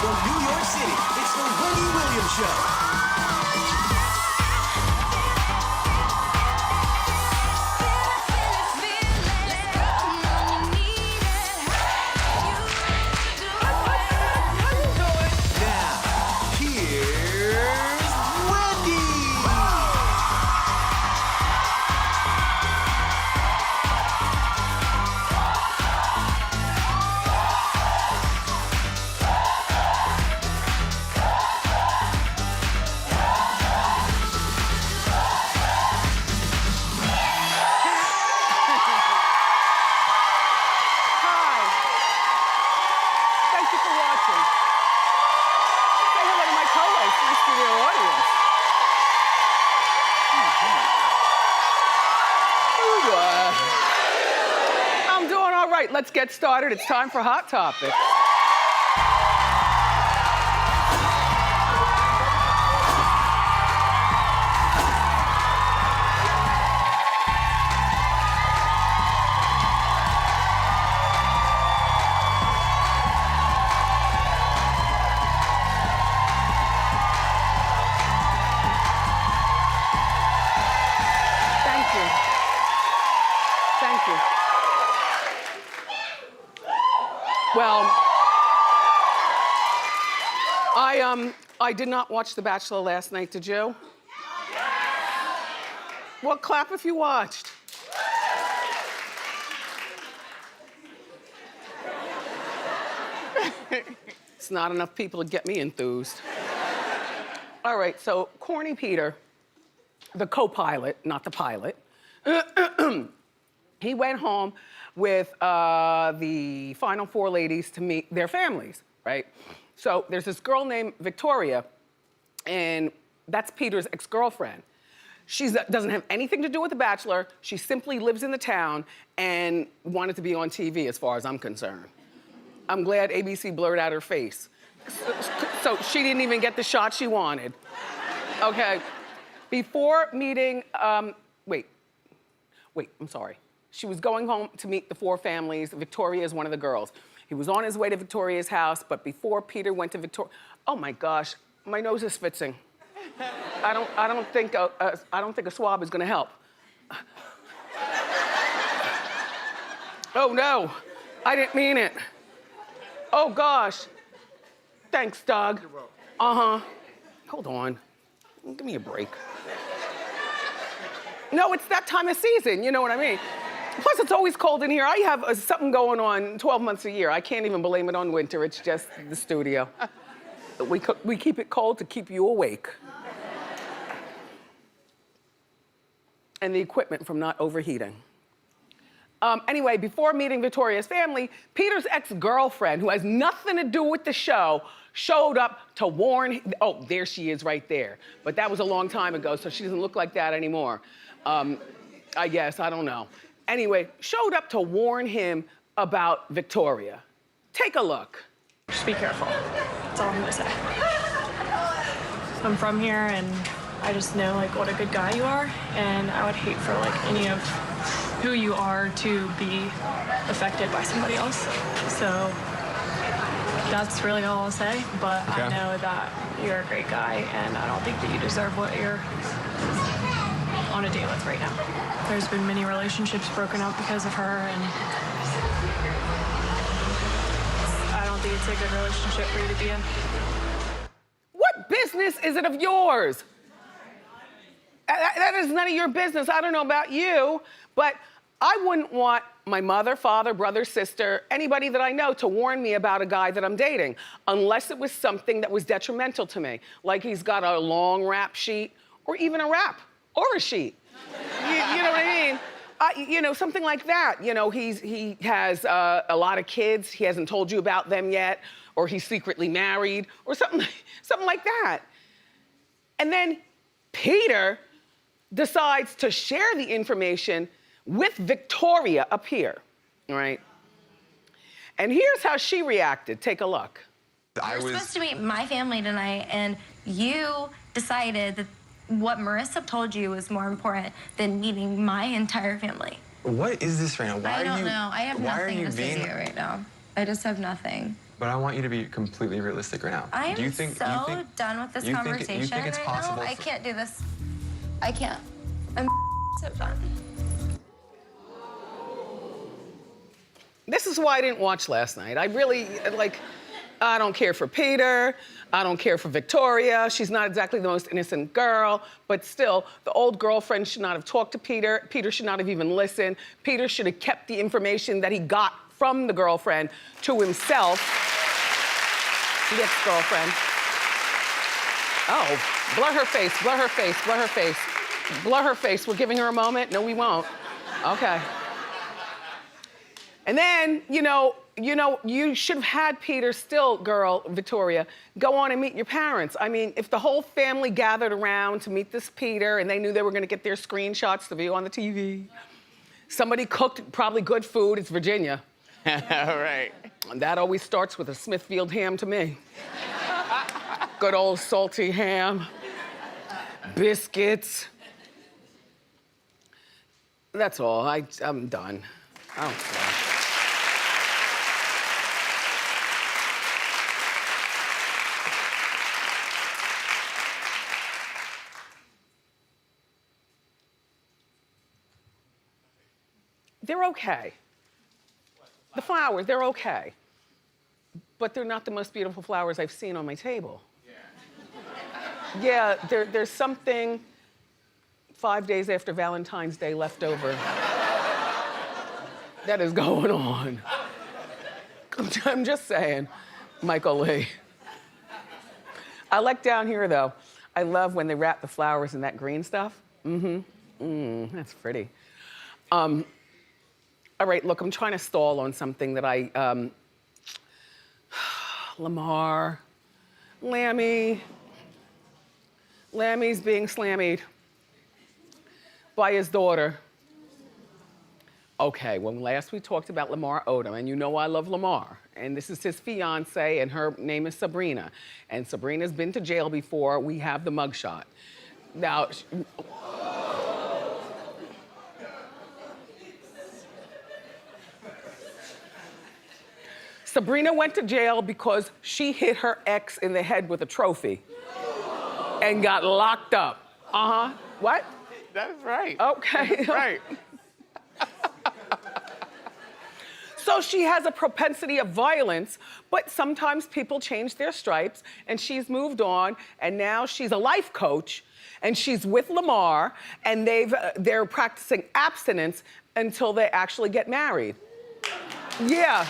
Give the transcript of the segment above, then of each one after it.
From New York City, it's the Wendy Williams Show. Let's get started. It's time for Hot Topics. Thank you. Thank you. Well, I did not watch The Bachelor last night, did you? Well, clap if you watched. It's not enough people to get me enthused. All right, so Corny Peter, the co-pilot, not the pilot, he went home with the final four ladies to meet their families, right? So there's this girl named Victoria, and that's Peter's ex-girlfriend. She doesn't have anything to do with The Bachelor. She simply lives in the town and wanted to be on TV, as far as I'm concerned. I'm glad ABC blurred out her face. So she didn't even get the shot she wanted. Okay. Before meeting, wait, I'm sorry. She was going home to meet the four families. Victoria is one of the girls. He was on his way to Victoria's house, but before Peter went to Victoria, oh my gosh, my nose is fitzing. I don't think a swab is gonna help. Oh no, I didn't mean it. Oh gosh. Thanks, Doug. You're welcome. Uh-huh. Hold on. Give me a break. No, it's that time of season, you know what I mean? Plus, it's always cold in here. I have something going on 12 months a year. I can't even blame it on winter. It's just the studio. We keep it cold to keep you awake. And the equipment from not overheating. Anyway, before meeting Victoria's family, Peter's ex-girlfriend, who has nothing to do with the show, showed up to warn, oh, there she is right there. But that was a long time ago, so she doesn't look like that anymore. I guess, I don't know. Anyway, showed up to warn him about Victoria. Take a look. Just be careful. That's all I'm gonna say. I'm from here and I just know like what a good guy you are, and I would hate for like any of who you are to be affected by somebody else. So that's really all I'll say, but okay. I know that you're a great guy and I don't think that you deserve what you're on a date with right now. There's been many relationships broken up because of her, and I don't think it's a good relationship for you to be in. What business is it of yours? That is none of your business. I don't know about you, but I wouldn't want my mother, father, brother, sister, anybody that I know to warn me about a guy that I'm dating, unless it was something that was detrimental to me, like he's got a long rap sheet, or even a rap, or a sheet. You know what I mean? You know, something like that. You know, he has a lot of kids. He hasn't told you about them yet, or he's secretly married, or something like that. And then Peter decides to share the information with Victoria up here, all right? And here's how she reacted. Take a look. I was supposed to meet my family tonight, and you decided that what Marissa told you was more important than meeting my entire family. What is this right now? I don't know. I have nothing to say to you right now. I just have nothing. But I want you to be completely realistic right now. I am do you think, done with this conversation. You think it's possible? No, I can't do this. I can't. I'm so done. This is why I didn't watch last night. I really, I don't care for Peter. I don't care for Victoria. She's not exactly the most innocent girl, but still, the old girlfriend should not have talked to Peter. Peter should not have even listened. Peter should have kept the information that he got from the girlfriend to himself. The ex-girlfriend. Oh, blur her face, blur her face, blur her face. Blur her face, we're giving her a moment? No, we won't. Okay. And then, you should have had Peter still, girl, Victoria, go on and meet your parents. I mean, if the whole family gathered around to meet this Peter and they knew they were gonna get their screenshots to view on the TV, somebody cooked probably good food, it's Virginia. Right. And that always starts with a Smithfield ham to me. Good old salty ham, biscuits. That's all, I'm done. I don't care. They're okay. The flowers, they're okay. But they're not the most beautiful flowers I've seen on my table. Yeah, there's something 5 days after Valentine's Day left over that is going on. I'm just saying, Michael Lee. I like down here though. I love when they wrap the flowers in that green stuff. That's pretty. All right, look, I'm trying to stall on something that Lamar, Lammy's being slammied by his daughter. Okay, when last we talked about Lamar Odom, and you know I love Lamar, and this is his fiance, and her name is Sabrina, and Sabrina's been to jail before. We have the mugshot. Now, Sabrina went to jail because she hit her ex in the head with a trophy and got locked up. What? That's right. Okay. That's right. So she has a propensity of violence, but sometimes people change their stripes, and she's moved on, and now she's a life coach, and she's with Lamar, and they're practicing abstinence until they actually get married. Yeah.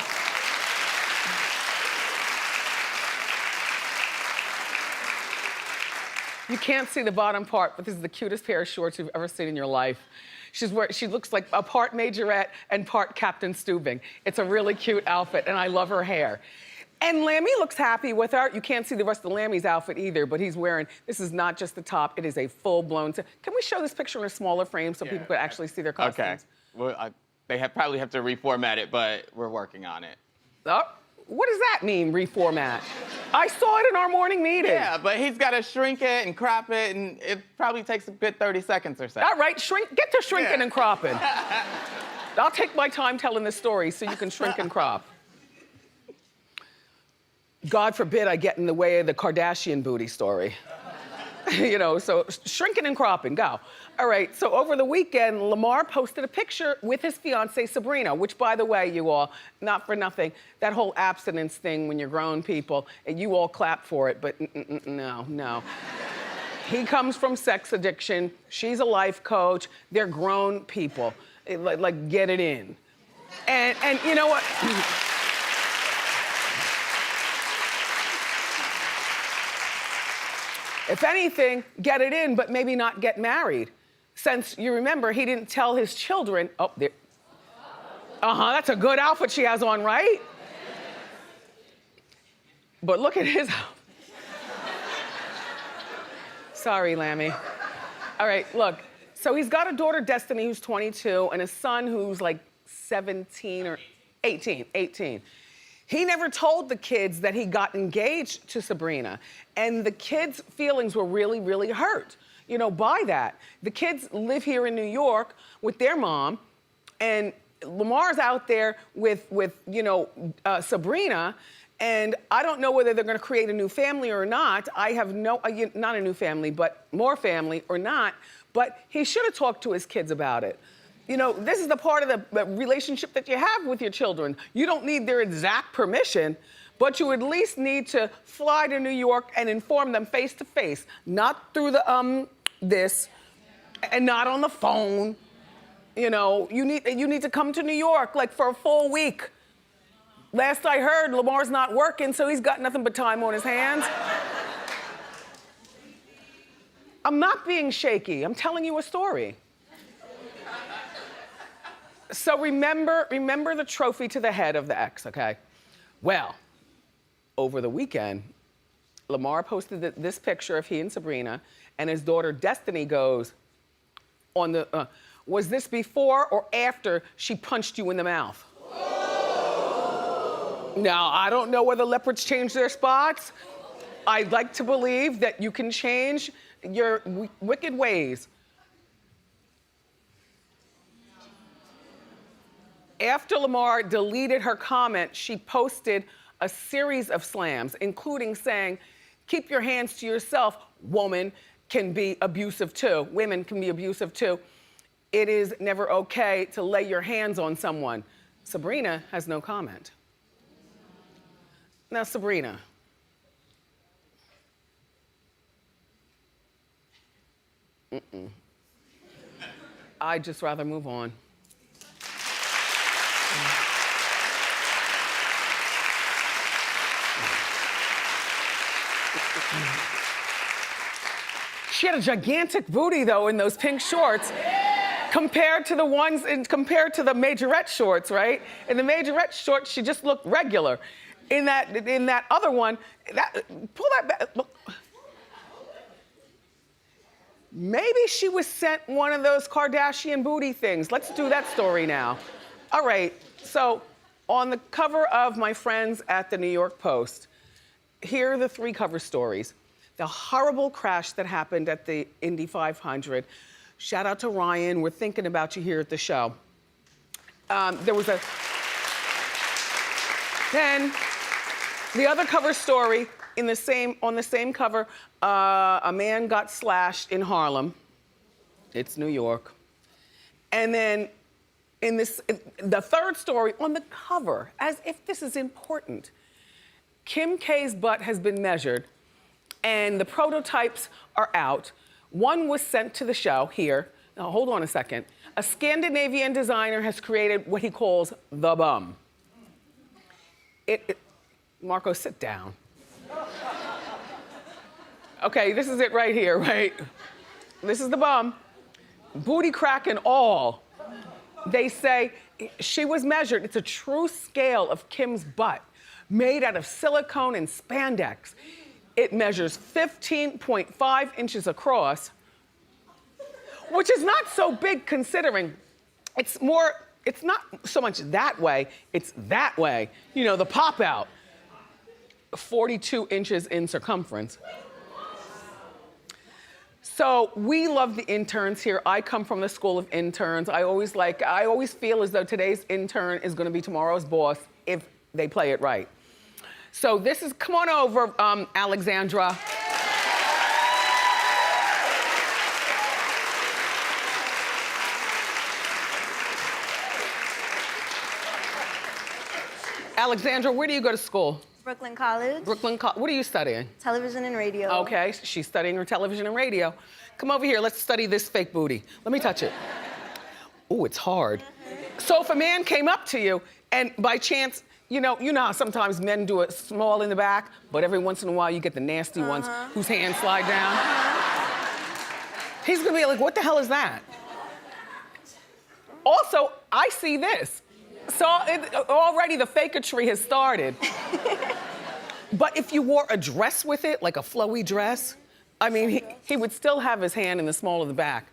You can't see the bottom part, but this is the cutest pair of shorts you've ever seen in your life. She looks like a part majorette and part Captain Steubing. It's a really cute outfit, and I love her hair. And Lammy looks happy with her. You can't see the rest of Lammy's outfit either, but he's wearing, this is not just the top, it is a full-blown, can we show this picture in a smaller frame so people could actually see their costumes? Okay. Well, they probably have to reformat it, but we're working on it. Oh, what does that mean, reformat? I saw it in our morning meeting. Yeah, but he's got to shrink it and crop it, and it probably takes a good 30 seconds or so. All right, get to shrinking and cropping. I'll take my time telling this story so you can shrink and crop. God forbid I get in the way of the Kardashian booty story. So shrinking and cropping, go. All right, so over the weekend, Lamar posted a picture with his fiancée, Sabrina, which, by the way, you all, not for nothing, that whole abstinence thing when you're grown people, and you all clap for it, but no. He comes from sex addiction. She's a life coach. They're grown people. Like, get it in. And you know what? If anything, get it in, but maybe not get married. Since you remember, he didn't tell his children, oh, there. That's a good outfit she has on, right? But look at his outfit. Sorry, Lammy. All right, look. So he's got a daughter, Destiny, who's 22, and a son who's like 17 or 18. He never told the kids that he got engaged to Sabrina. And the kids' feelings were really, really hurt, by that. The kids live here in New York with their mom, and Lamar's out there with Sabrina, And I don't know whether they're gonna create a new family or not. I have no, not a new family, but more family or not. But he should have talked to his kids about it. You know, this is the part of the relationship that you have with your children. You don't need their exact permission, but you at least need to fly to New York and inform them face to face, not through the this, and not on the phone. You know, you need to come to New York like for a full week. Last I heard, Lamar's not working, so he's got nothing but time on his hands. I'm not being shaky. I'm telling you a story. So remember the trophy to the head of the ex, okay? Well, over the weekend, Lamar posted this picture of he and Sabrina, and his daughter Destiny goes on the, was this before or after she punched you in the mouth? Now, I don't know whether leopards change their spots. I'd like to believe that you can change your wicked ways. After Lamar deleted her comment, she posted a series of slams, including saying, keep your hands to yourself, woman can be abusive too. Women can be abusive too. It is never okay to lay your hands on someone. Sabrina has no comment. Now, Sabrina. I'd just rather move on. She had a gigantic booty though in those pink shorts. Compared to the majorette shorts, right? In the majorette shorts, she just looked regular. In that other one, pull that back. Look. Maybe she was sent one of those Kardashian booty things. Let's do that story now. All right, so on the cover of my friends at the New York Post, here are the 3 cover stories. The horrible crash that happened at the Indy 500. Shout out to Ryan, we're thinking about you here at the show. Then the other cover story on the same cover, a man got slashed in Harlem. It's New York. And then the third story on the cover, as if this is important, Kim K's butt has been measured and the prototypes are out. One was sent to the show here. Now, hold on a second. A Scandinavian designer has created what he calls the bum. Marco, sit down. Okay, this is it right here, right? This is the bum. Booty crack and all. They say she was measured. It's a true scale of Kim's butt, made out of silicone and spandex. It measures 15.5 inches across, which is not so big considering it's not so much that way, it's that way. You know, the pop out. 42 inches in circumference. So we love the interns here. I come from the school of interns. I always feel as though today's intern is gonna be tomorrow's boss if they play it right. So this is, come on over, Alexandra. Alexandra, where do you go to school? Brooklyn College. What are you studying? Television and radio. Okay, she's studying her television and radio. Come over here, let's study this fake booty. Let me touch it. Ooh, it's hard. So if a man came up to you and by chance, you know how sometimes men do it small in the back, but every once in a while you get the nasty ones whose hands slide down. He's gonna be like, what the hell is that? Also, I see this. So already the fakery has started. But if you wore a dress with it, like a flowy dress, I mean, he would still have his hand in the small of the back.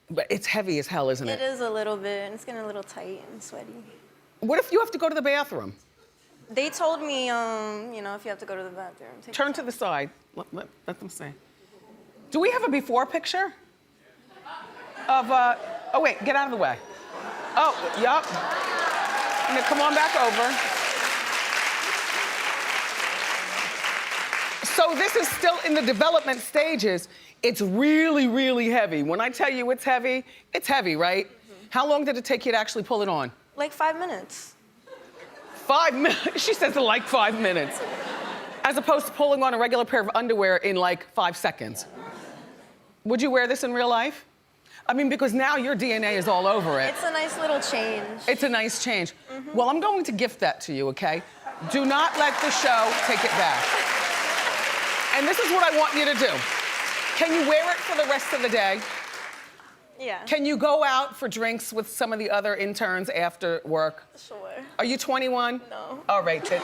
But it's heavy as hell, isn't it? It is a little bit. It's getting a little tight and sweaty. What if you have to go to the bathroom? They told me, you know, if you have to go to the bathroom. Turn to the side. Let them see. Do we have a before picture? Of, oh wait, get out of the way. Oh, yup. Now come on back over. So this is still in the development stages. It's really, really heavy. When I tell you it's heavy, right? How long did it take you to actually pull it on? Like 5 minutes. 5 minutes? She says like 5 minutes. As opposed to pulling on a regular pair of underwear in like 5 seconds. Would you wear this in real life? I mean, because now your DNA is all over it. It's a nice little change. It's a nice change. Well, I'm going to gift that to you, okay? Do not let the show take it back. And this is what I want you to do. Can you wear it for the rest of the day? Yeah. Can you go out for drinks with some of the other interns after work? Sure. Are you 21? No. All right, then.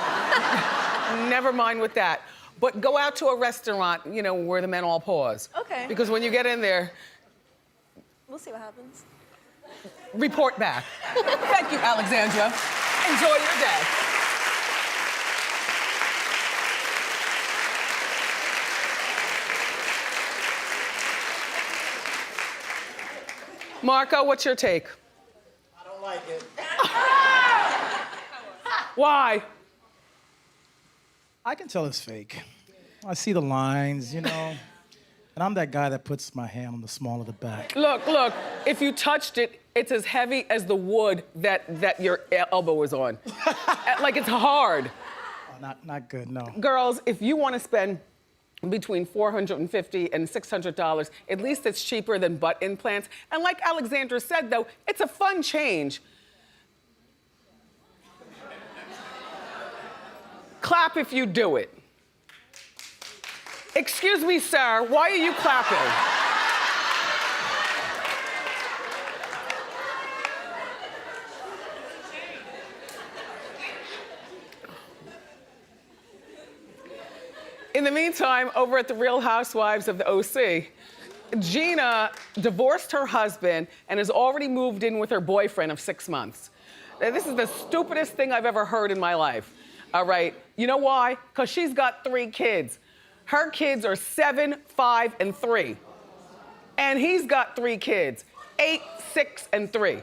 Never mind with that. But go out to a restaurant, you know, where the men all pause. Okay. Because when you get in there, We'll see what happens. report back. Thank you, Alexandra. Enjoy your day. Marco, what's your take? I don't like it. Why? I can tell it's fake. I see the lines, you know. And I'm that guy that puts my hand on the small of the back. Look, if you touched it, it's as heavy as the wood that your elbow is on. Like it's hard. Oh, not good, no. Girls, if you want to spend between $450 and $600, at least it's cheaper than butt implants. And like Alexandra said, though, it's a fun change. Clap if you do it. Excuse me, sir, why are you clapping? In the meantime, over at the Real Housewives of the OC, Gina divorced her husband and has already moved in with her boyfriend of 6 months. Now, this is the stupidest thing I've ever heard in my life, all right? You know why? Because she's got 3 kids. Her kids are 7, 5, and 3. And he's got 3 kids, 8, 6, and 3.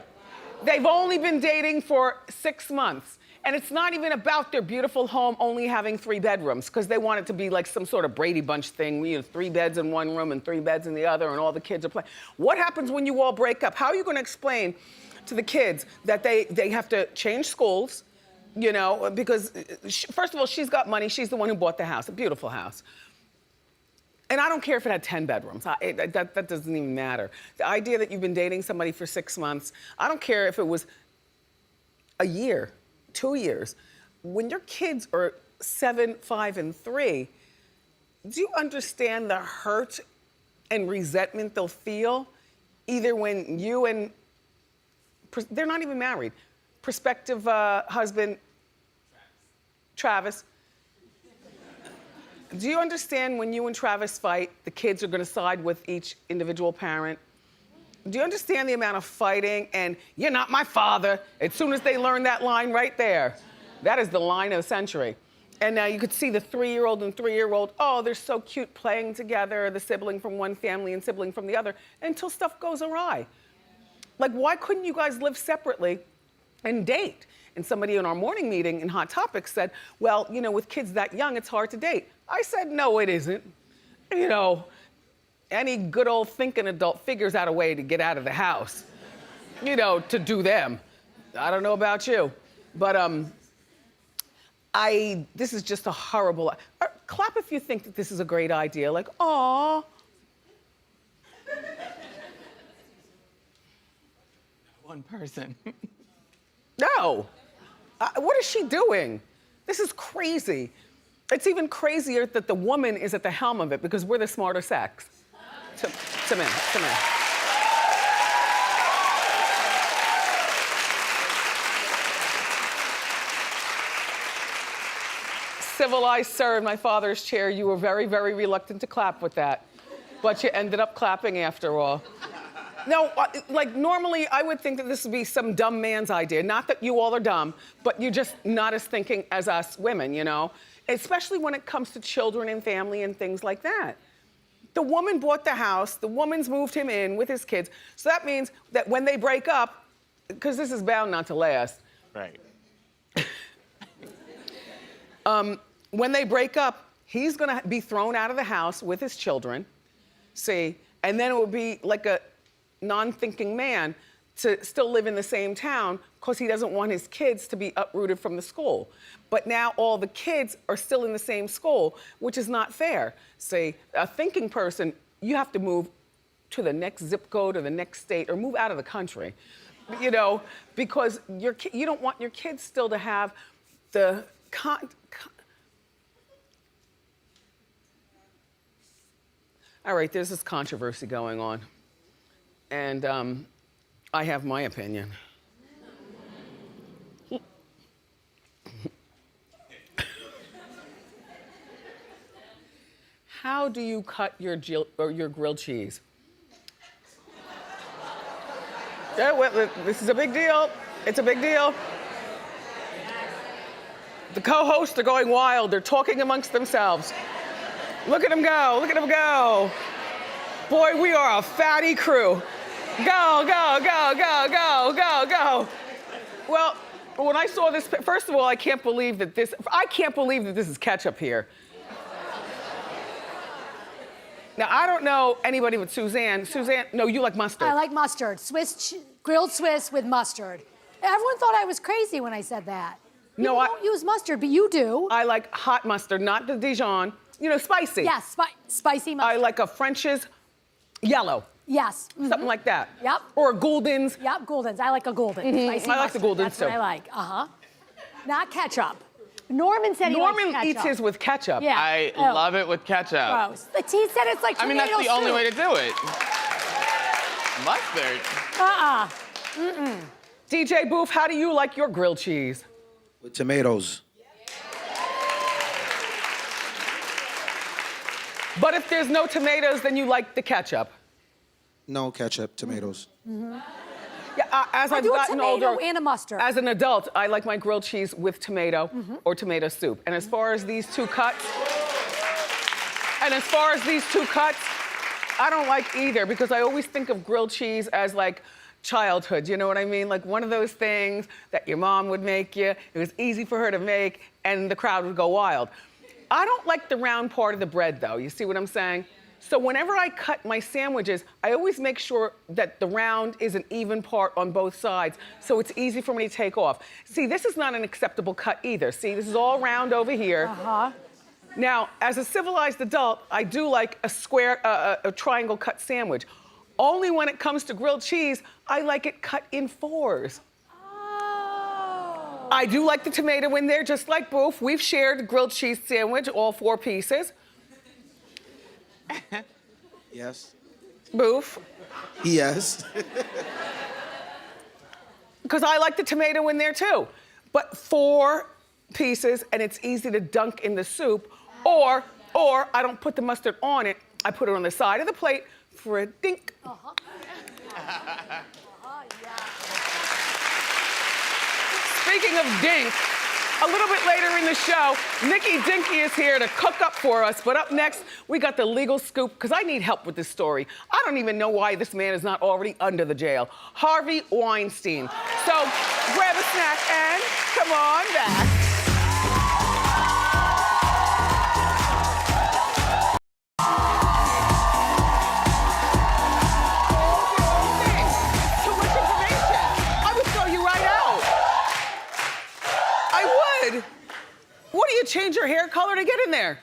They've only been dating for 6 months. And it's not even about their beautiful home only having 3 bedrooms, because they want it to be like some sort of Brady Bunch thing, you know, 3 beds in one room and 3 beds in the other, and all the kids are playing. What happens when you all break up? How are you gonna explain to the kids that they have to change schools, you know, because first of all, she's got money, she's the one who bought the house, a beautiful house. And I don't care if it had 10 bedrooms, that doesn't even matter. The idea that you've been dating somebody for 6 months, I don't care if it was a year, 2 years. When your kids are 7, 5, and 3, do you understand the hurt and resentment they'll feel? Either when you and, they're not even married, prospective husband, Travis. Do you understand when you and Travis fight, the kids are gonna side with each individual parent? Do you understand the amount of fighting and you're not my father? As soon as they learn that line right there, that is the line of the century. And now you could see the 3-year-old and 3-year-old, oh, they're so cute playing together, the sibling from one family and sibling from the other, until stuff goes awry. Like, why couldn't you guys live separately and date? And somebody in our morning meeting in Hot Topics said, well, you know, with kids that young, it's hard to date. I said, no, it isn't. You know, any good old thinking adult figures out a way to get out of the house, you know, to do them. I don't know about you, but this is just a horrible, clap if you think that this is a great idea, like, aw. One person. No, what is she doing? This is crazy. It's even crazier that the woman is at the helm of it because we're the smarter sex. To me. Civilized sir in my father's chair, you were very, very reluctant to clap with that. But you ended up clapping after all. No, like normally I would think that this would be some dumb man's idea. Not that you all are dumb, but you're just not as thinking as us women, you know? Especially when it comes to children and family and things like that. The woman bought the house, the woman's moved him in with his kids. So that means that when they break up, because this is bound not to last. Right. When they break up, He's gonna be thrown out of the house with his children, see, and then it would be like a non-thinking man to still live in the same town because he doesn't want his kids to be uprooted from the school. But now all the kids are still in the same school, which is not fair. See, a thinking person, you have to move to the next zip code or the next state or move out of the country, you know, because you don't want your kids still to have the All right, there's this controversy going on, and I have my opinion. How do you cut your grilled cheese? Yeah, well, this is a big deal. It's a big deal. The co-hosts are going wild. They're talking amongst themselves. Look at them go. Look at them go. Boy, we are a fatty crew. Go, go, go, go, go, go, go. Well, when I saw this, first of all, I can't believe that this is ketchup here. Now, I don't know anybody but Suzanne. Suzanne, no, you like mustard. I like mustard. Grilled Swiss with mustard. Everyone thought I was crazy when I said that. No, I don't use mustard, but you do. I like hot mustard, not the Dijon. You know, spicy. Yes, spicy mustard. I like a French's yellow. Yes. Something like that. Yep. Or a Gouldens. Yep, Gouldens. I like a Golden. Spicy I like the mustard. Gouldens That's too. what I like. Not ketchup. Norman said he likes ketchup. Norman eats his with ketchup. Yeah. I love it with ketchup. Gross. He said it's like tomato I mean, that's the only soup. way to do it. Mustard. DJ Booth, how do you like your grilled cheese? With tomatoes. But if there's no tomatoes, then you like the ketchup. No ketchup, tomatoes. Yeah, as I've do a gotten tomato older, and a mustard. as an adult, I like my grilled cheese with tomato or tomato soup. And as far as these two cuts, I don't like either because I always think of grilled cheese as like childhood, you know what I mean? Like one of those things that your mom would make you. It was easy for her to make and the crowd would go wild. I don't like the round part of the bread though, you see what I'm saying? So whenever I cut my sandwiches, I always make sure that the round is an even part on both sides so it's easy for me to take off. See, this is not an acceptable cut either. See, this is all round over here. Now, as a civilized adult, I do like a square, a triangle cut sandwich. Only when it comes to grilled cheese, I like it cut in fours. I do like the tomato in there, just like Boof. We've shared a grilled cheese sandwich, all 4 pieces. Yes. Boof. Yes. Because I like the tomato in there too. But 4 pieces and it's easy to dunk in the soup. Or I don't put the mustard on it. I put it on the side of the plate for a dink. Speaking of dink, a little bit later in the show, Nikki Dinky is here to cook up for us. But up next, we got the legal scoop, because I need help with this story. I don't even know why this man is not already under the jail. Harvey Weinstein. So grab a snack and come on back. Too much information. I would throw you right out. I would. What do you change your hair color to get in there?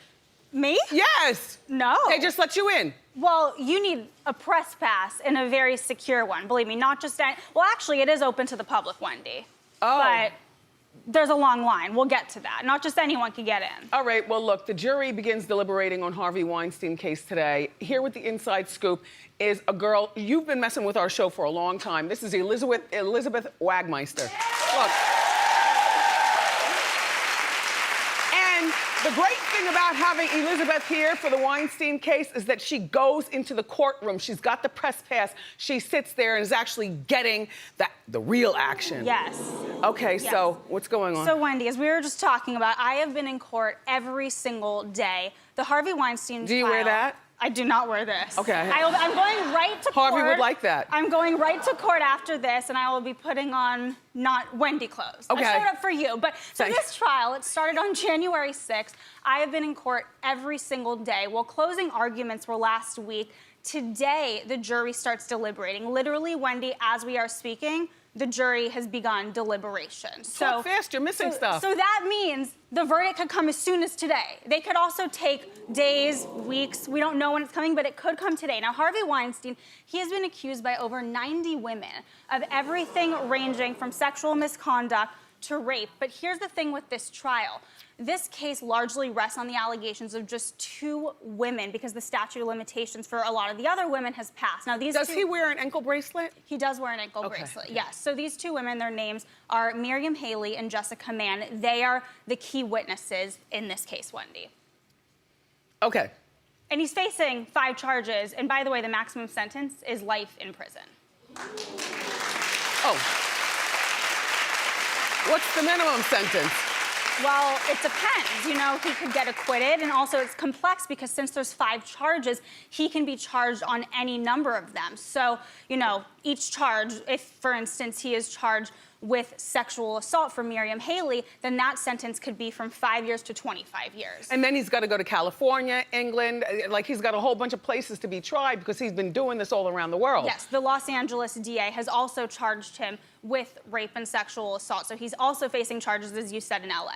Me? Yes. No. They just let you in. Well, you need a press pass and a very secure one. Believe me, not just that. Well, actually, it is open to the public, Wendy. Oh. But there's a long line. We'll get to that. Not just anyone can get in. All right, well, look, the jury begins deliberating on Harvey Weinstein case today. Here with the inside scoop is a girl, you've been messing with our show for a long time. This is Elizabeth Wagmeister. Look. And the great thing about having Elizabeth here for the Weinstein case is that she goes into the courtroom. She's got the press pass. She sits there and is actually getting the real action. Yes. Okay, Yes. so what's going on? So, Wendy, as we were just talking about, I have been in court every single day. The Harvey Weinstein Do you trial, wear that? I do not wear this. Okay. I'm going right to court. Harvey would like that. I'm going right to court after this, and I will be putting on not Wendy clothes. Okay. I showed up for you. But so this trial, it started on January 6th. I have been in court every single day. Well, closing arguments were last week. Today, the jury starts deliberating. Literally, Wendy, as we are speaking, the jury has begun deliberation. Talk fast, you're missing stuff. So that means the verdict could come as soon as today. They could also take days, weeks. We don't know when it's coming, but it could come today. Now, Harvey Weinstein, he has been accused by over 90 women of everything ranging from sexual misconduct to rape. But here's the thing with this trial. This case largely rests on the allegations of just 2 women because the statute of limitations for a lot of the other women has passed. Now, Does he wear an ankle bracelet? He does wear an ankle bracelet, yes. So these 2 women, their names are Miriam Haley and Jessica Mann. They are the key witnesses in this case, Wendy. Okay. And he's facing 5 charges. And by the way, the maximum sentence is life in prison. Oh. What's the minimum sentence? Well, it depends. You know, he could get acquitted, and also it's complex because since there's 5 charges, he can be charged on any number of them. So, you know, each charge, if, for instance, he is charged with sexual assault for Miriam Haley, then that sentence could be from 5 years to 25 years. And then he's got to go to California, England, like he's got a whole bunch of places to be tried because he's been doing this all around the world. Yes, the Los Angeles DA has also charged him with rape and sexual assault. So he's also facing charges, as you said, in LA.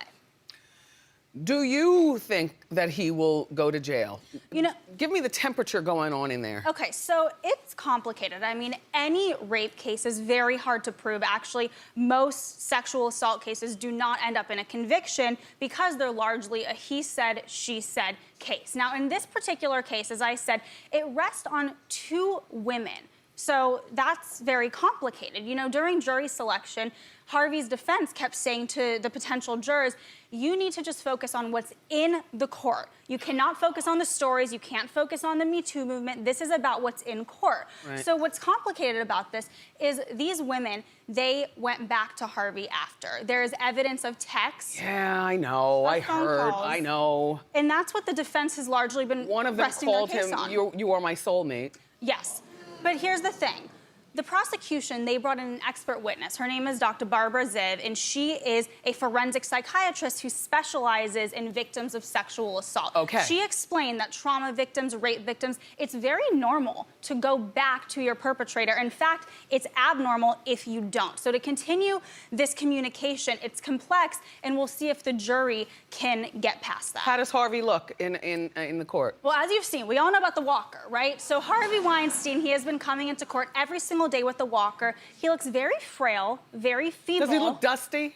Do you think that he will go to jail? You know, give me the temperature going on in there. Okay, so it's complicated. I mean, any rape case is very hard to prove. Actually, most sexual assault cases do not end up in a conviction because they're largely a he said, she said case. Now, in this particular case, as I said, it rests on 2 women. So that's very complicated. You know, during jury selection, Harvey's defense kept saying to the potential jurors, you need to just focus on what's in the court. You cannot focus on the stories. You can't focus on the Me Too movement. This is about what's in court. Right. So what's complicated about this is these women, they went back to Harvey after. There is evidence of texts. Yeah, I know. I heard. calls. I know. And that's what the defense has largely been One of them resting their called case him, on. you are my soulmate. Yes. But here's the thing. The prosecution, they brought in an expert witness. Her name is Dr. Barbara Ziv, and she is a forensic psychiatrist who specializes in victims of sexual assault. Okay. She explained that trauma victims, rape victims, it's very normal to go back to your perpetrator. In fact, it's abnormal if you don't. So to continue this communication, it's complex, and we'll see if the jury can get past that. How does Harvey look in the court? Well, as you've seen, we all know about the walker, right? So Harvey Weinstein, he has been coming into court every single day with the walker. He looks very frail, very feeble. Does he look dusty?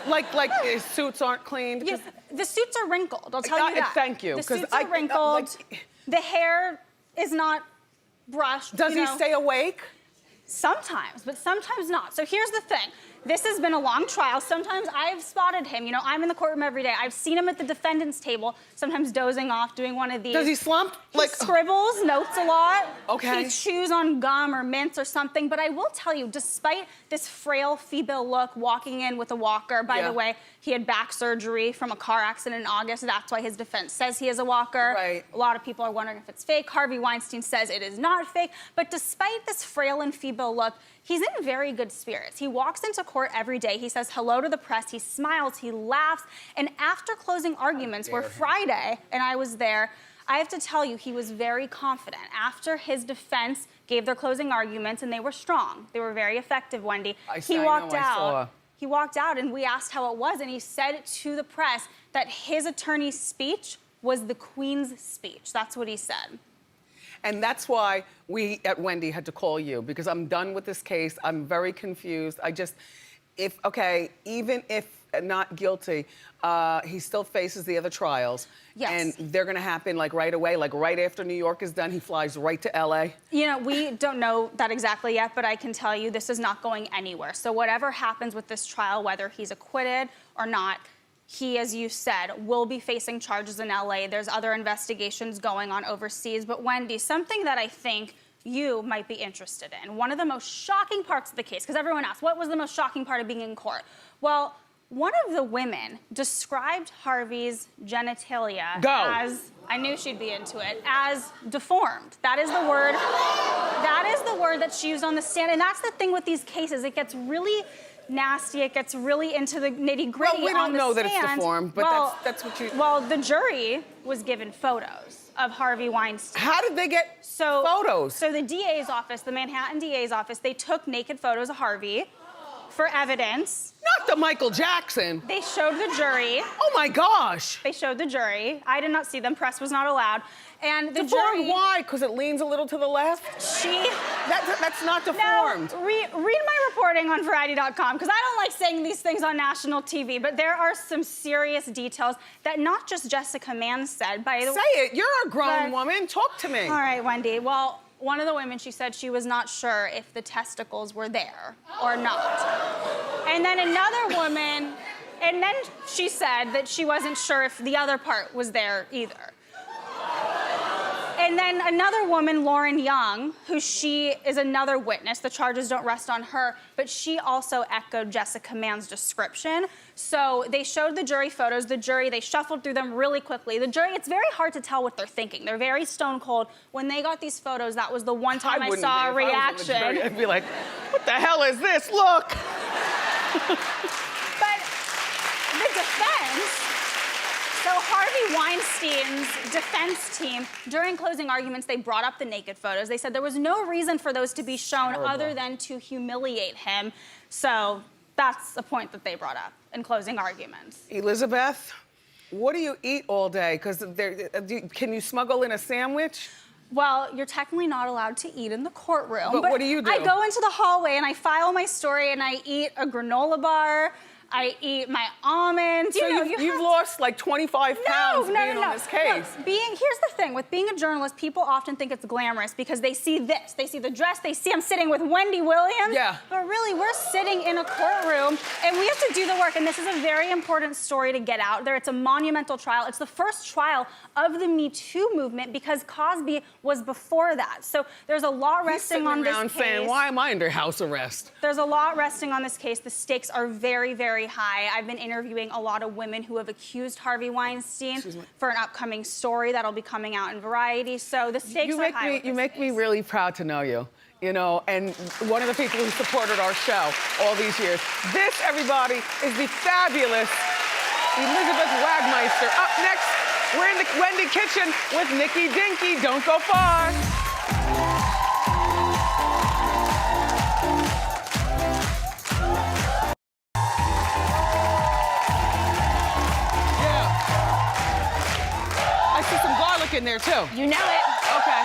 like his suits aren't cleaned? Yes, the suits are wrinkled, I'll tell you that. Thank you. The suits are wrinkled. The hair is not brushed. Does he stay awake? Sometimes, but sometimes not. So here's the thing. This has been a long trial. Sometimes I've spotted him. You know, I'm in the courtroom every day. I've seen him at the defendant's table, sometimes dozing off, doing one of these. Does he slump? He scribbles notes a lot. Okay. He chews on gum or mints or something. But I will tell you, despite this frail, feeble look, walking in with a walker, by the way, he had back surgery from a car accident in August. That's why his defense says he is a walker. Right. A lot of people are wondering if it's fake. Harvey Weinstein says it is not fake. But despite this frail and feeble look, he's in very good spirits. He walks into court every day. He says hello to the press. He smiles. He laughs. And after closing arguments, were Friday, and I was there, I have to tell you, he was very confident. After his defense gave their closing arguments, and they were strong. They were very effective, Wendy. He walked out. He walked out, and we asked how it was, and he said to the press that his attorney's speech was the Queen's speech. That's what he said. And that's why we at Wendy had to call you, because I'm done with this case. I'm very confused. Even if not guilty, he still faces the other trials. Yes. And they're gonna happen like right away, like right after New York is done, he flies right to LA. You know, we don't know that exactly yet, but I can tell you this is not going anywhere. So whatever happens with this trial, whether he's acquitted or not, he, as you said, will be facing charges in LA. There's other investigations going on overseas. But Wendy, something that I think you might be interested in, one of the most shocking parts of the case, because everyone asks, what was the most shocking part of being in court? Well, One of the women described Harvey's genitalia as, I knew she'd be into it, as deformed. That is the word. That is the word that she used on the stand. And that's the thing with these cases. It gets really nasty. It gets really into the nitty-gritty. Well, we don't know that it's deformed, but that's what you... Well, the jury was given photos of Harvey Weinstein. How did they get photos? So the DA's office, the Manhattan DA's office, they took naked photos of Harvey for evidence. Not the Michael Jackson. They showed the jury. Oh my gosh. They showed the jury. I did not see them. Press was not allowed. And the deformed, jury. why? Because it leans a little to the left? That's not deformed. No, read my reporting on Variety.com, because I don't like saying these things on national TV, but there are some serious details that not just Jessica Mann said, by the way. Say it. You're a grown woman. Talk to me. All right, Wendy. Well, one of the women, she said she was not sure if the testicles were there or not. And then another woman, and then she said that she wasn't sure if the other part was there either. And then another woman, Lauren Young, who she is another witness, the charges don't rest on her, but she also echoed Jessica Mann's description. So they showed the jury photos. The jury, they shuffled through them really quickly. The jury, it's very hard to tell what they're thinking. They're very stone cold. When they got these photos, that was the one time I saw a reaction. I'd be like, what the hell is this? Look. But the defense, so Harvey Weinstein's defense team, during closing arguments, they brought up the naked photos. They said there was no reason for those to be shown other than to humiliate him. So that's a point that they brought up in closing arguments. Elizabeth, what do you eat all day? Because can you smuggle in a sandwich? Well, you're technically not allowed to eat in the courtroom. But what do you do? I go into the hallway and I file my story and I eat a granola bar. I eat my almonds. So you've lost like 25 pounds being on this case. Look, here's the thing, with being a journalist, people often think it's glamorous because they see this. They see the dress, they see I'm sitting with Wendy Williams. Yeah. But really, we're sitting in a courtroom and we have to do the work. And this is a very important story to get out there. It's a monumental trial. It's the first trial of the Me Too movement because Cosby was before that. So there's a lot resting on this case. Saying, why am I under house arrest? There's a lot resting on this case. The stakes are very, very high. I've been interviewing a lot of women who have accused Harvey Weinstein for an upcoming story that'll be coming out in Variety. So the stakes are high. You make me really proud to know you. You know, and one of the people who supported our show all these years. This, everybody, is the fabulous Elizabeth Wagmeister. Up next, we're in the Wendy Kitchen with Nikki Dinky. Don't go far. In there too. You know it. Okay.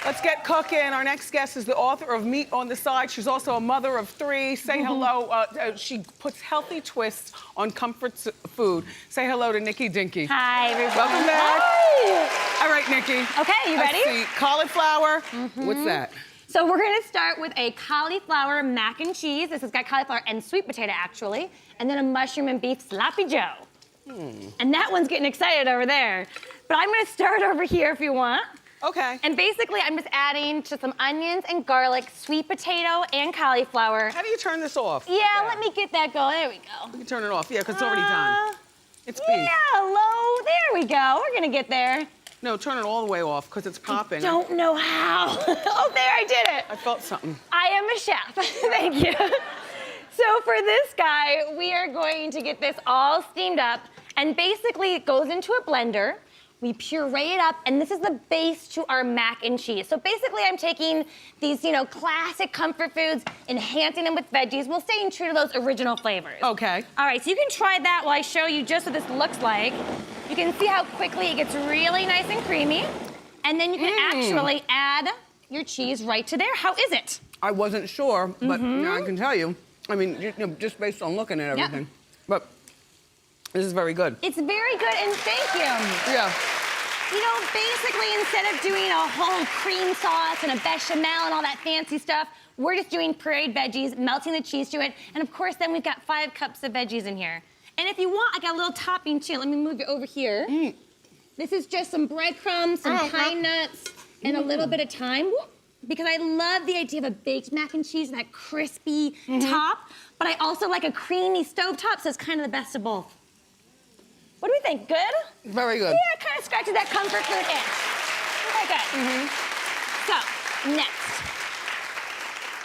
Let's get cooking. Our next guest is the author of Meat on the Side. She's also a mother of 3. Say hello. She puts healthy twists on comfort food. Say hello to Nikki Dinky. Hi, everyone. Welcome back. Hi. All right, Nikki. Okay, you ready? Let's see. Cauliflower. What's that? So we're gonna start with a cauliflower mac and cheese. This has got cauliflower and sweet potato, actually. And then a mushroom and beef sloppy joe. And that one's getting excited over there. But I'm gonna start over here if you want. Okay. And basically, I'm just adding to some onions and garlic, sweet potato, and cauliflower. How do you turn this off? Yeah, let me get that going. There we go. You can turn it off, yeah, because it's already done. It's beef. Yeah, low. There we go. We're gonna get there. No, turn it all the way off, because it's popping. Don't know how. Oh, there, I did it. I felt something. I am a chef. Thank you. So for this guy, we are going to get this all steamed up. And basically, it goes into a blender. We puree it up, and this is the base to our mac and cheese. So basically, I'm taking these, classic comfort foods, enhancing them with veggies. We'll staying true to those original flavors. Okay. All right, so you can try that while I show you just what this looks like. You can see how quickly it gets really nice and creamy. And then you can actually add your cheese right to there. How is it? I wasn't sure, but now I can tell you. I mean, just based on looking at everything. Yep. But this is very good. It's very good, and thank you. Yeah. Basically, instead of doing a whole cream sauce and a bechamel and all that fancy stuff, we're just doing pureed veggies, melting the cheese to it, and of course, then we've got 5 cups of veggies in here. And if you want, I got a little topping too. Let me move it over here. This is just some breadcrumbs, some pine nuts, and a little bit of thyme. because I love the idea of a baked mac and cheese, that crispy top, but I also like a creamy stovetop, so it's kind of the best of both. What do we think? Good? Very good. Yeah, it kind of scratches that comfort food itch. Okay, good. So, next.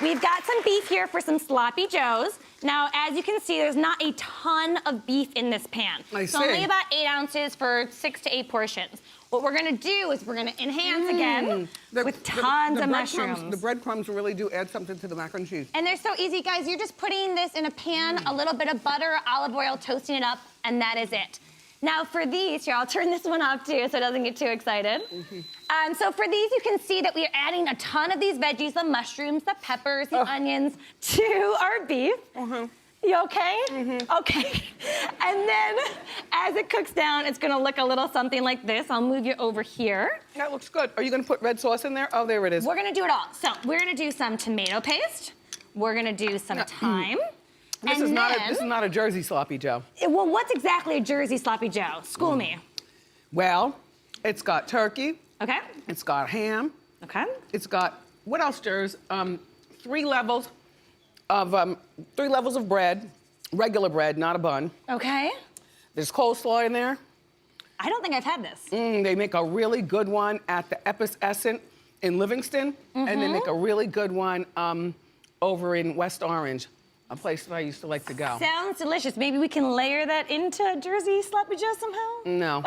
We've got some beef here for some sloppy joes. Now, as you can see, there's not a ton of beef in this pan. It's only about 8 ounces for 6 to 8 portions. What we're gonna do is we're gonna enhance again with tons of mushrooms. The breadcrumbs really do add something to the mac and cheese. And they're so easy, guys. You're just putting this in a pan, a little bit of butter, olive oil, toasting it up, and that is it. Now for these, here, I'll turn this one off too so it doesn't get too excited. So for these, you can see that we are adding a ton of these veggies, the mushrooms, the peppers, the onions, to our beef. You okay? Okay. And then as it cooks down, it's gonna look a little something like this. I'll move you over here. That looks good. Are you gonna put red sauce in there? Oh, there it is. We're gonna do it all. So we're gonna do some tomato paste. We're gonna do some thyme. This is not a Jersey sloppy joe. Well, what's exactly a Jersey sloppy joe? School me. Well, it's got turkey. Okay. It's got ham. Okay. It's got, what else, Jers? 3 levels of bread, regular bread, not a bun. Okay. There's coleslaw in there. I don't think I've had this. They make a really good one at the Epis Essence in Livingston, and they make a really good one over in West Orange, a place that I used to like to go. Sounds delicious. Maybe we can layer that into Jersey sloppy joe somehow? No.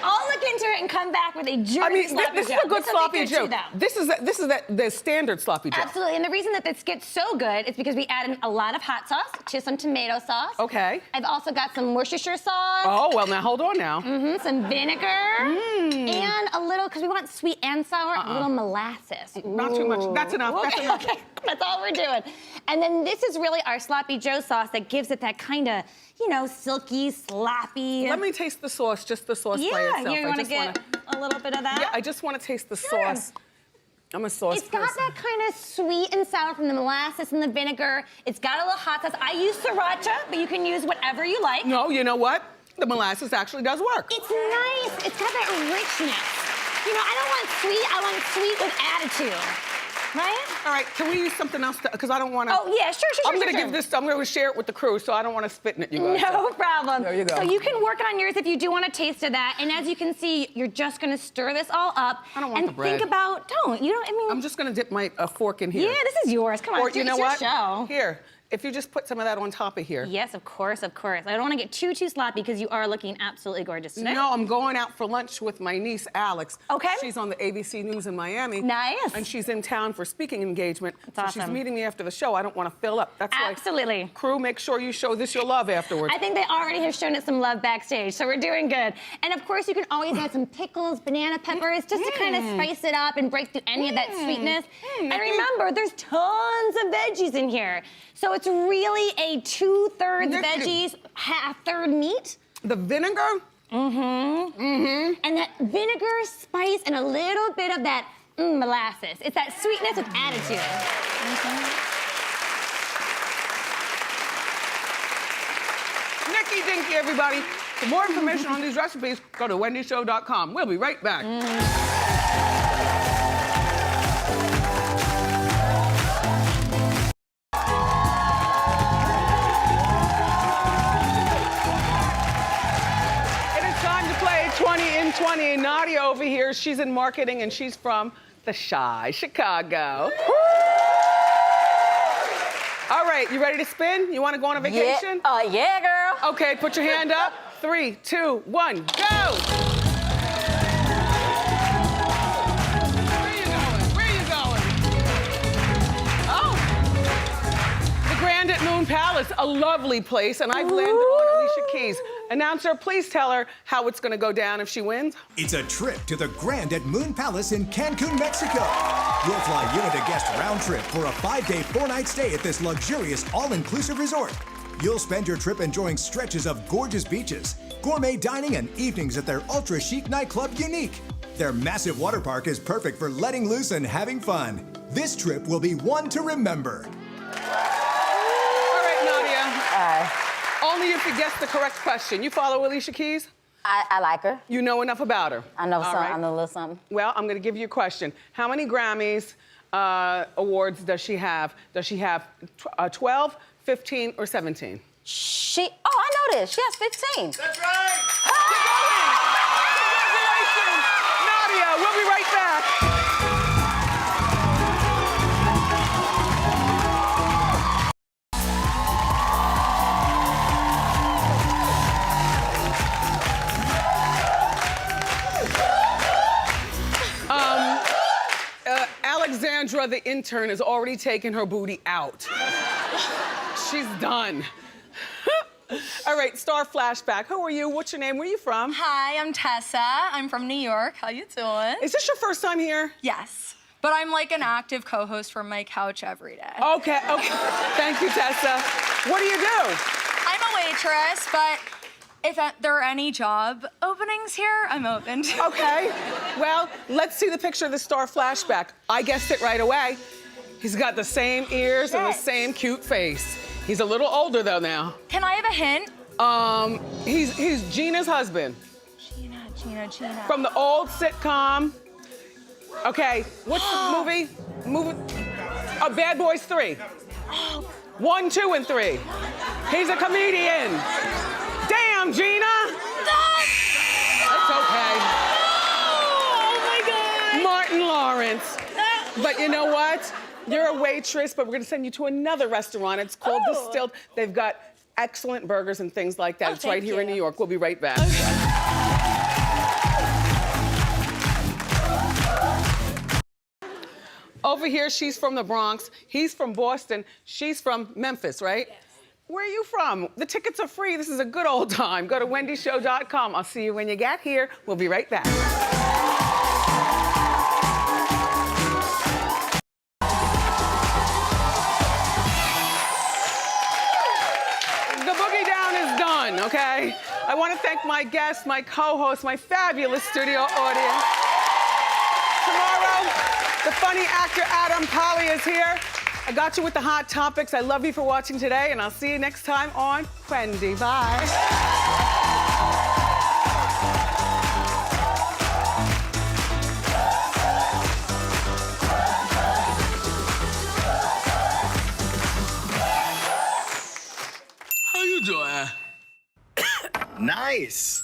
I'll look into it and come back with a Jersey sloppy joe. This is a good sloppy joe. Too, this is the standard sloppy joe. Absolutely, and the reason that this gets so good is because we added a lot of hot sauce to some tomato sauce. Okay. I've also got some Worcestershire sauce. Oh, well, now hold on now. Some vinegar. And a little, because we want sweet and sour, a little molasses. Not too much. That's enough. Okay, That's enough. okay. That's all we're doing. And then this is really our sloppy joe sauce that gives it that kind of, you know, silky, sloppy. Let me taste the sauce, just the sauce by itself. Yeah, you want to get a little bit of that? Yeah, I just want to taste the sauce. I'm a sauce It's got that kind of sweet and sour from the molasses and the vinegar. It's got a little hot sauce. I use sriracha, but you can use whatever you like. No, you know what? The molasses actually does work. It's nice. It's got that richness. You know, I don't want sweet. I want sweet with attitude. Right? All right, can we use something else? Because I don't want to. Oh, yeah, sure. I'm going to give this, I'm going to share it with the crew, so I don't want to spit in it, you guys. No problem. There you go. So you can work on yours if you do want a taste of that. And as you can see, you're just going to stir this all up. I don't want the bread. And think about, I mean. I'm just going to dip my fork in here. Yeah, this is yours. Come on, or, it's you know your what? show. Here, if you just put some of that on top of here. Yes, of course, of course. I don't want to get too sloppy because you are looking absolutely gorgeous today. No, I'm going out for lunch with my niece, Alex. Okay. She's on the ABC News in Miami. Nice. And she's in town for speaking engagement. That's so awesome. She's meeting me after the show. I don't want to fill up. That's Absolutely. why. Crew, make sure you show this your love afterwards. I think they already have shown it some love backstage, so we're doing good. And of course, you can always add some pickles, banana peppers, just to kind of spice it up and break through any of that sweetness. And remember, there's tons of veggies in here. So it's really a 2/3 veggies, 1/2 meat. The vinegar? And that vinegar, spice, and a little bit of that molasses. It's that sweetness with attitude. Nikki Dinky, everybody. For more information on these recipes, go to wendyshow.com. We'll be right back. It is time to play 20 in 20. Nadia over here, she's in marketing and she's from the Shy, Chicago. All right, you ready to spin? You want to go on a vacation? Yeah, girl. Okay, put your hand up. 3, 2, 1, go! Where you going? Where you going? Oh! The Grand at Moon Palace, a lovely place, and I've landed on Alicia Keys. Announcer, please tell her how it's gonna go down if she wins. It's a trip to the Grand at Moon Palace in Cancun, Mexico. You'll fly unit a guest round trip for a 5-day, 4-night stay at this luxurious all-inclusive resort. You'll spend your trip enjoying stretches of gorgeous beaches, gourmet dining, and evenings at their ultra-chic nightclub, Unique. Their massive water park is perfect for letting loose and having fun. This trip will be one to remember. All right, Nadia. Only if you guess the correct question. You follow Alicia Keys? I like her. You know enough about her? I know All some. right. I know a little something. Well, I'm gonna give you a question. How many Grammys awards does she have? Does she have 12, 15, or 17? Oh, I know this. She has 15. That's right! Congratulations! Nadia, we'll be right back. Alexandra, the intern, has already taken her booty out. She's done. All right, star flashback. Who are you? What's your name? Where are you from? Hi, I'm Tessa. I'm from New York. How you doing? Is this your first time here? Yes. But I'm like an active co-host from my couch every day. Okay. Thank you, Tessa. What do you do? I'm a waitress, but if there are any job openings here, I'm open to. Okay. Well, let's see the picture of the star flashback. I guessed it right away. He's got the same ears and the same cute face. He's a little older though now. Can I have a hint? He's Gina's husband. Gina. From the old sitcom. Okay, what's the movie? Oh, Bad Boys 3. 1, 2, and 3. He's a comedian. Damn, Gina! It's okay. Oh my God! Martin Lawrence. But you know what? You're a waitress, but we're gonna send you to another restaurant. It's called Distilled. They've got excellent burgers and things like that. It's right here in New York. We'll be right back. Over here, she's from the Bronx. He's from Boston. She's from Memphis, right? Yes. Where are you from? The tickets are free. This is a good old time. Go to wendyshow.com. I'll see you when you get here. We'll be right back. The boogie down is done, okay? I want to thank my guests, my co-hosts, my fabulous studio audience. Tomorrow, the funny actor Adam Polly is here. I got you with the hot topics. I love you for watching today, and I'll see you next time on Wendy. Bye. How you doing? Nice.